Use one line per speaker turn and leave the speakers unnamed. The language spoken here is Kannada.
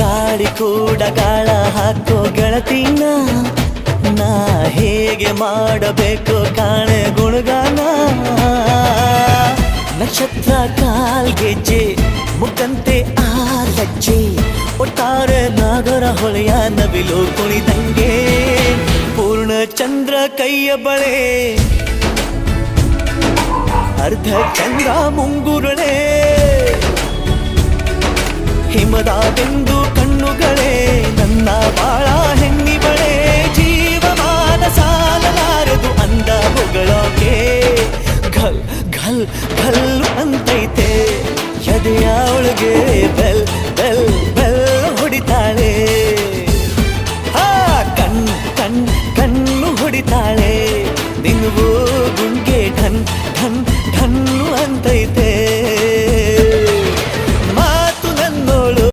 ಗಾಳಿ ಕೂಡ ಗಾಳ ಹಾಕೋ ಗೆಳತಿನ ನಾ ಹೇಗೆ ಮಾಡಬೇಕು ಕಾಣೆ ಗುಣಗಾನ ನಕ್ಷತ್ರ ಕಾಲ್ಗೆಜ್ಜೆ ಮುಖಂತೆ ಆ ಲಜ್ಜೆ ಒಟ್ಟಾರೆ ನಾಗರ ಹೊಳೆಯ ನವಿಲು ಕುಣಿದಂಗೆ ಪೂರ್ಣ ಚಂದ್ರ ಕೈಯ ಬಳೆ ಅರ್ಧ ಚಂದ್ರ ಮುಂಗುರುಳೆ ಹಿಮದ ಬಿಂದು ಕಣ್ಣುಗಳೇ ನನ್ನ ಬಾಳ ಹೆಣ್ಣಿ ಬಳೆ ಜೀವಮಾನ ಸಾಲಲಾರದು ಅಂದ ಹೊಗಳೋಕೆ ಘಲ್ ಘಲ್ ಘಲ್ ಅಂತೈತೆ ಎದೆಯ ಒಳಗೆ